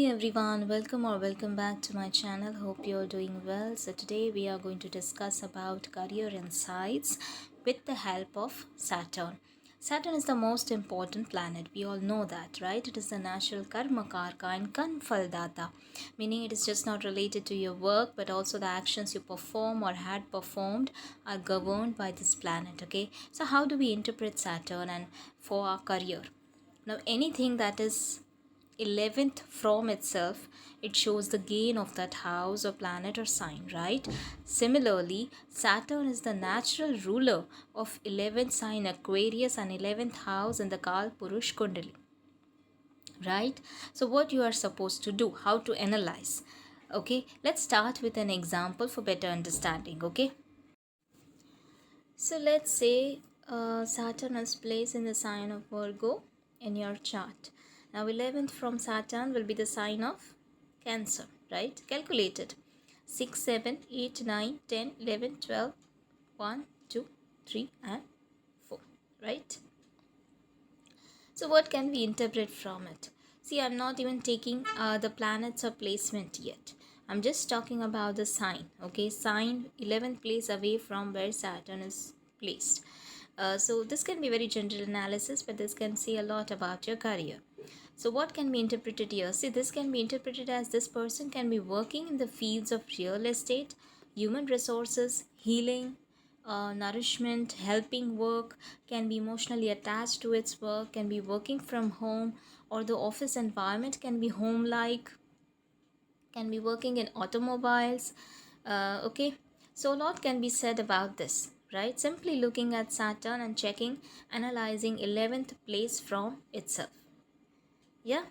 Hey everyone, welcome back to my channel. Hope you're doing well. So today we are going to discuss about career insights with the help of Saturn. Saturn is the most important planet. We all know that, right? It is the natural karma karka and kanfaldata, meaning it is just not related to your work but also the actions you perform or had performed are governed by this planet. Okay, so how do we interpret Saturn and for our career? Now anything that is 11th from itself, it shows the gain of that house or planet or sign, right? Similarly, Saturn is the natural ruler of 11th sign Aquarius and 11th house in the Kal Purush Kundali, right? So what you are supposed to do, how to analyze. Okay, let's start with an example for better understanding. Okay, so let's say Saturn is placed in the sign of Virgo in your chart. Now 11th from Saturn will be the sign of Cancer, right? Calculated. 6, 7, 8, 9, 10, 11, 12, 1, 2, 3 and 4, right? So what can we interpret from it? See, I'm not even taking the planets or placement yet. I'm just talking about the sign. Okay, sign 11th place away from where Saturn is placed. So this can be very general analysis, but this can say a lot about your career. So what can be interpreted here? See, this can be interpreted as this person can be working in the fields of real estate, human resources, healing, nourishment, helping work, can be emotionally attached to its work, can be working from home, or the office environment can be home like, can be working in automobiles. Okay, so a lot can be said about this, right? Simply looking at Saturn and checking, analyzing 11th place from itself. Yeah,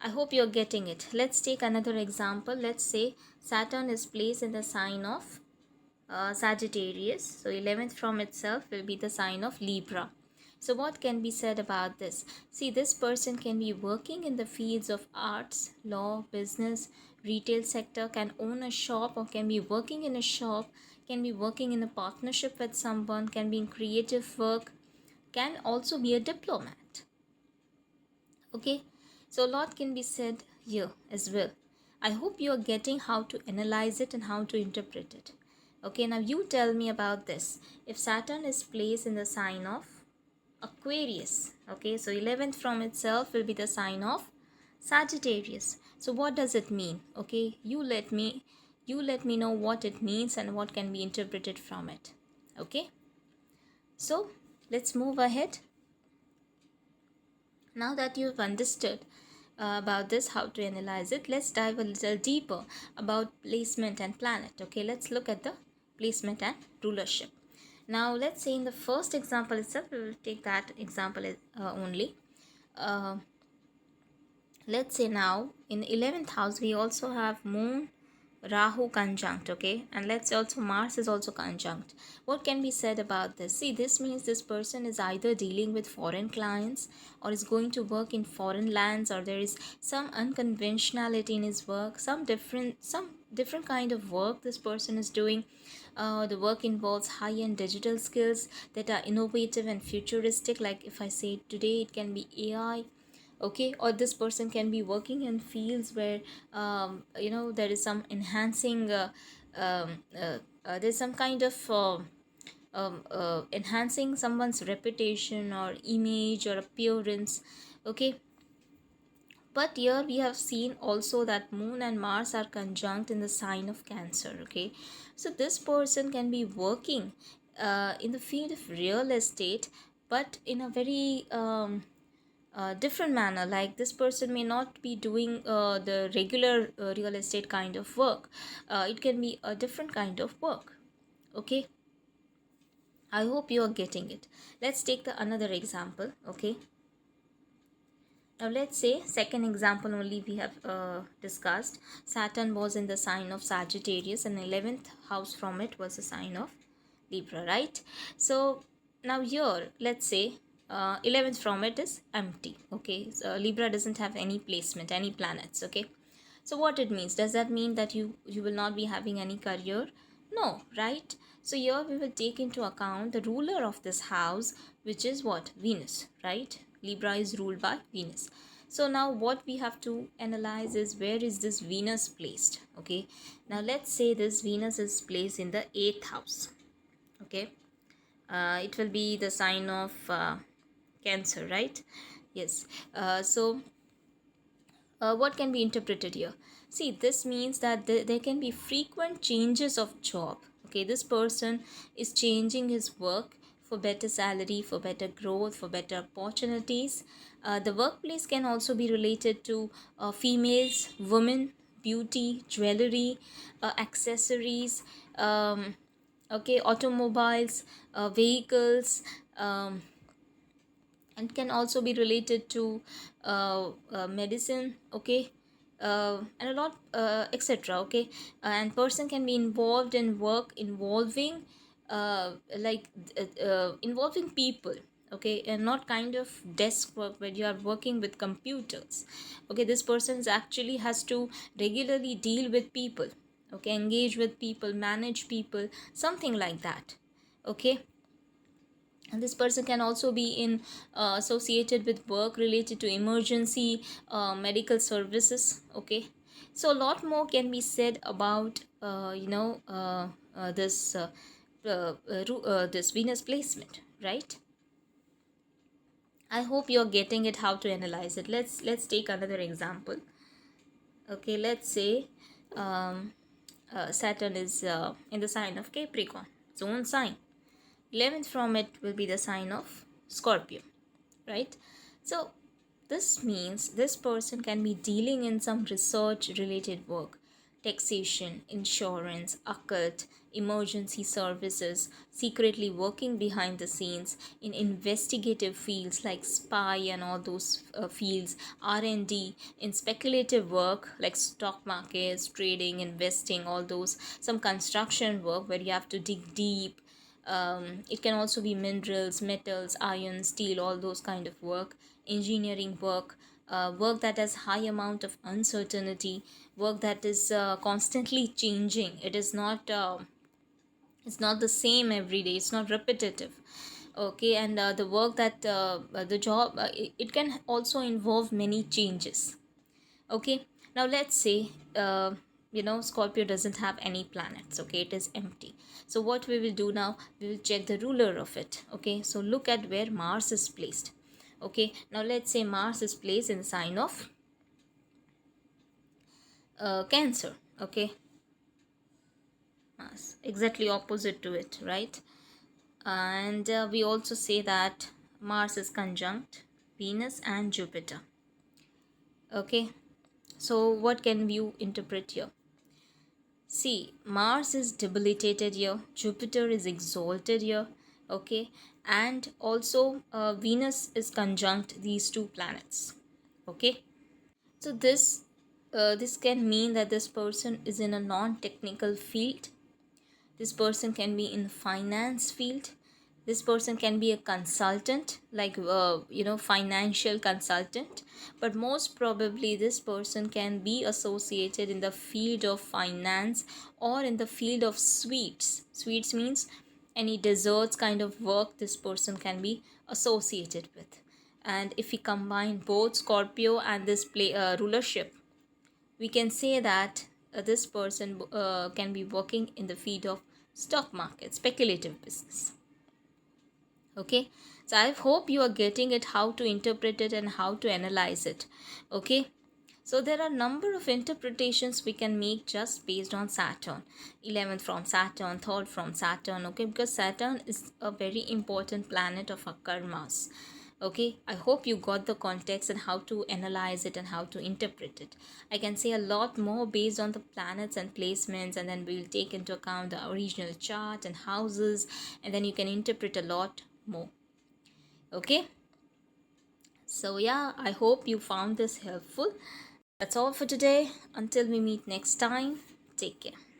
I hope you're getting it. Let's take another example. Let's say Saturn is placed in the sign of Sagittarius. So 11th from itself will be the sign of Libra. So what can be said about this? See, this person can be working in the fields of arts, law, business, retail sector, can own a shop or can be working in a shop, can be working in a partnership with someone, can be in creative work, can also be a diplomat. Okay, so a lot can be said here as well. I hope you are getting how to analyze it and how to interpret it. Okay, now you tell me about this. If Saturn is placed in the sign of Aquarius, okay, so 11th from itself will be the sign of Sagittarius. So what does it mean? Okay, you let me know what it means and what can be interpreted from it. Okay, so let's move ahead. Now that you've understood about this, how to analyze it, let's dive a little deeper about placement and planet. Okay, let's look at the placement and rulership. Now, let's say in the first example itself, we will take that example only. Uh, let's say now in 11th house, we also have Moon, Rahu conjunct, okay, and let's say also Mars is also conjunct. What can be said about this? See, this means this person is either dealing with foreign clients or is going to work in foreign lands, or there is some unconventionality in his work, some different kind of work this person is doing. The work involves high-end digital skills that are innovative and futuristic, like if I say today it can be AI. Okay, or this person can be working in fields where there is some enhancing there's some kind of enhancing someone's reputation or image or appearance. Okay, but here we have seen also that Moon and Mars are conjunct in the sign of Cancer. Okay, so this person can be working in the field of real estate, but in a very different manner. Like this person may not be doing the regular real estate kind of work. It can be a different kind of work. Okay, I hope you are getting it. Let's take the another example. Okay, now let's say second example only we have discussed. Saturn was in the sign of Sagittarius and 11th house from it was the sign of Libra, right? So now here let's say 11th from it is empty. Okay, so Libra doesn't have any placement, any planets. Okay, so what it means, does that mean that you will not be having any career? No, right? So here we will take into account the ruler of this house, which is what? Venus, right? Libra is ruled by Venus. So now what we have to analyze is, where is this Venus placed? Okay, now let's say this Venus is placed in the 8th house. Okay, it will be the sign of Cancer, right? Yes. What can be interpreted here? See, this means that there can be frequent changes of job. Okay, this person is changing his work for better salary, for better growth, for better opportunities. The workplace can also be related to females, women, beauty, jewelry, accessories, okay, automobiles, vehicles, and can also be related to medicine, okay, and a lot, etc. Okay, and person can be involved in work involving involving people, okay, and not kind of desk work where you are working with computers. Okay, this person actually has to regularly deal with people, okay, engage with people, manage people, something like that. Okay, and this person can also be in associated with work related to emergency medical services. Okay, so a lot more can be said about this Venus placement, right? I hope you're getting it, how to analyze it. Let's take another example. Okay, let's say Saturn is in the sign of Capricorn, its own sign. 11th from it will be the sign of Scorpio, right? So this means this person can be dealing in some research related work, taxation, insurance, occult, emergency services, secretly working behind the scenes in investigative fields like spy and all those fields, R&D, in speculative work like stock markets, trading, investing, all those, some construction work where you have to dig deep. It can also be minerals, metals, iron, steel, all those kind of work, engineering work, work that has high amount of uncertainty, work that is constantly changing. It's not the same every day, it's not repetitive. Okay, and the work that the job, it can also involve many changes. Okay, now let's say Scorpio doesn't have any planets. Okay, it is empty. So what we will do now, we will check the ruler of it. Okay, so look at where Mars is placed. Okay, now let's say Mars is placed in the sign of Cancer. Okay, Mars exactly opposite to it, right? And we also say that Mars is conjunct Venus and Jupiter. Okay, so what can you interpret here? See, Mars is debilitated here, Jupiter is exalted here, okay, and also Venus is conjunct these two planets, okay. So this can mean that this person is in a non-technical field. This person can be in finance field. This person can be a consultant, like financial consultant. But most probably this person can be associated in the field of finance or in the field of sweets. Sweets means any desserts kind of work this person can be associated with. And if we combine both Scorpio and this rulership, we can say that this person can be working in the field of stock market, speculative business. Okay, so I hope you are getting it, how to interpret it and how to analyze it. Okay, so there are number of interpretations we can make just based on Saturn. 11th from Saturn, 3rd from Saturn. Okay, because Saturn is a very important planet of our karmas. Okay, I hope you got the context and how to analyze it and how to interpret it. I can say a lot more based on the planets and placements, and then we'll take into account the original chart and houses, and then you can interpret a lot more. Okay, so yeah, I hope you found this helpful. That's all for today. Until we meet next time, take care.